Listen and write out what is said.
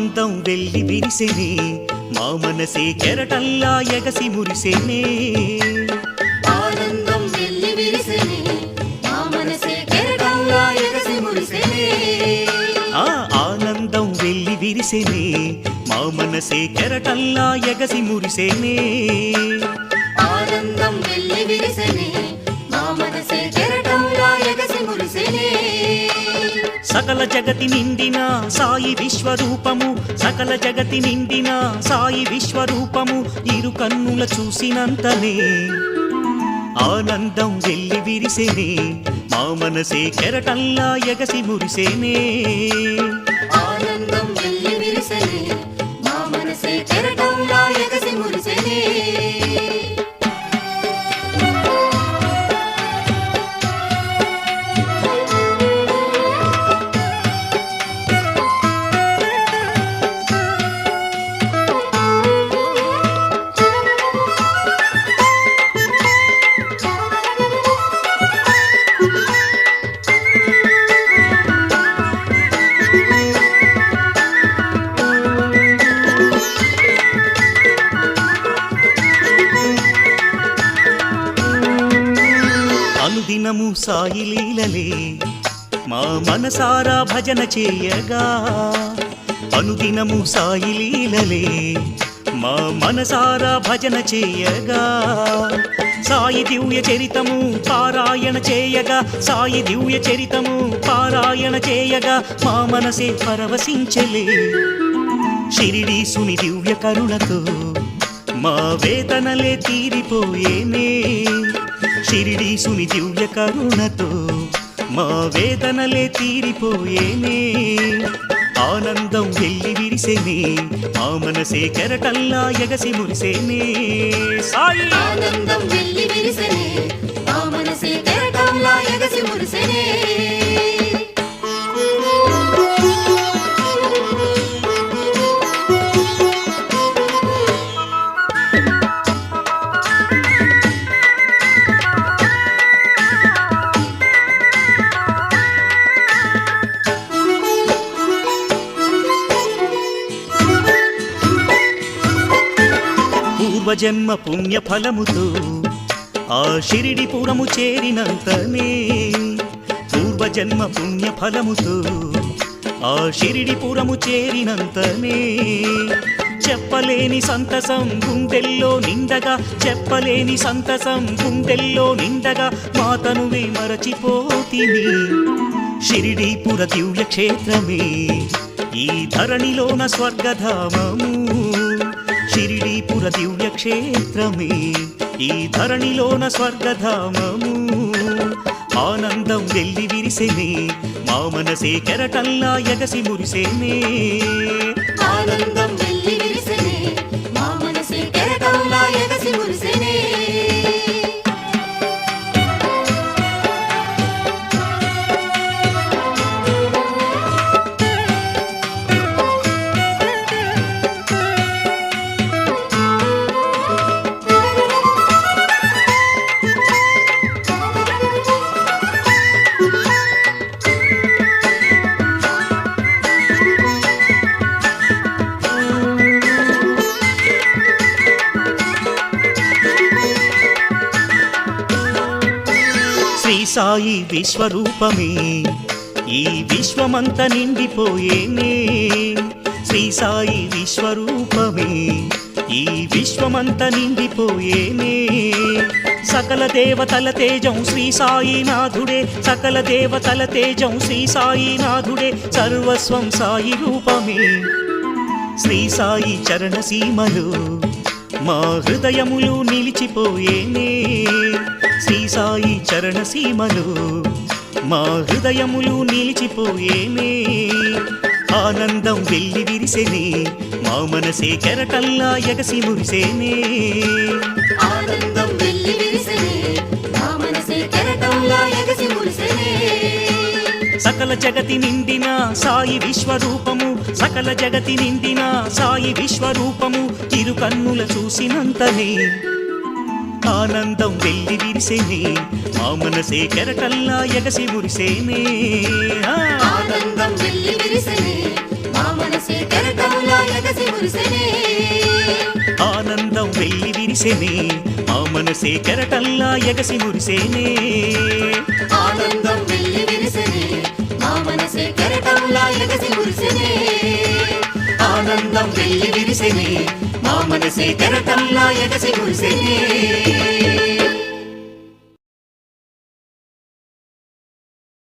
ఆనందం వెళ్ళి విరిసెనే మా మనసే కెరటల్లా ఎగసి మురిసెనే ఆనందం వెళ్ళి విరిసెనే మా మనసే కెరటల్లా ఎగసి మురిసెనే ఆనందం వెళ్ళి విరిసెనే మా మనసే కెరటల్లా ఎగసి మురిసెనే ఆనందం వెళ్ళి విరిసెనే మా మనసే కెరటల్లా ఎగసి మురిసెనే సకల జగతి నిండిన సాయి విశ్వరూపము సకల జగతి నిండిన సాయి విశ్వరూపము ఇరు కన్నుల చూసినంతనే ఆనందం వెళ్ళి విరిసెనే మా మనసే కెరటల్లా ఎగసి మురిసెనే ఆనందం వెళ్ళి విరిసెనే మా మనసే కెరటల్లా ఎగసి మురిసెనే అనుదినము సాయి లీలలే మా మనసారా భజన చేయగా అనుదినము సాయి లీలలే మా మనసారా భజన చేయగా సాయి దివ్య చరితము పారాయణ చేయగా సాయి దివ్య చరితము పారాయణ చేయగా మా మనసే పరవశించలే షిరిడీసుని దివ్య కరుణతో మా వేదనలే తీరిపోయేనే షిరిడీసుని దివ్య కరుణతో మా వేదనలే తీరిపోయేనే ఆనందం వెళ్ళి విరిసెనే మా మనసే కెరటల్లా ఎగసి మురిసెనే సాయి ఆనందం వెళ్ళి విరిసెనే మా మనసే కెరటల్లా ఎగసి మురిసెనే పూర్వజన్మ పుణ్య ఫలముతో ఆ షిరిడిపురము చేరినంతనే పూర్వజన్మ పుణ్య ఫలముతో ఆ షిరిడిపురము చేరినంతనే చెప్పలేని సంతసం గుండెల్లో నిండగా చెప్పలేని సంతసం గుండెల్లో నిండగా మా తనువే మరచిపోతిని షిరిడీపుర దివ్య క్షేత్రమే ఈ ధరణిలోన స్వర్గధామము షిరిడీపుర దివ్య క్షేత్రమే ఈ ధరణిలోన స్వర్గధామము ఆనందం వెళ్ళి విరిసెనే మా మనసే కెరటల్లా ఎగసి మురిసెనే ఆనందం వెళ్ళి విరిసెనే మా మనసే కెరటల్లా ఎగసి మురిసెనే శ్రీ సాయి విశ్వరూపమే ఈ విశ్వమంత నిండిపోయేనే శ్రీ సాయి విశ్వరూపమే ఈ విశ్వమంత నిండిపోయేనే సకల దేవతల తేజం శ్రీ సాయినాథుడే సకల దేవతల తేజం శ్రీ సాయినాథుడే సర్వస్వం సాయి రూపమే శ్రీ సాయి చరణ సీమలు మా హృదయములు నిలిచిపోయేనే శ్రీ సాయి చరణ సీమలు మా హృదయములు నిలిచిపోయేనే ఆనందం వెళ్ళి విరిసెనే మా మనసే కెరటల్లా ఎగసి మురిసెనే ఆనందం వెళ్ళి విరిసెనే మా మనసే కెరటల్లా ఎగసి మురిసెనే సకల జగతి నిండిన సాయి విశ్వరూపము సకల జగతి నిండిన సాయి విశ్వరూపము ఇరు కన్నుల చూసినంతనే ఆనందం వెళ్ళి విరిసెనే మా మనసే కెరటల్లా ఎగసి మురిసెనే ఆనందం వెళ్ళి విరిసెనే మా మనసే కెరటల్లా మురిసెనే ఆనందం వెల్లి విరిసెనే మా మనసే కెరటల్లా ఎగసి మురిసేనే ఆనందం వెల్లి విరిసెనే మా మనసే కెరటంలా ఎగసి మురిసెనే ఆనందం వెల్లి విరిసెనే మా మనసే కెరటల్లా ఎగసి మురిసేనే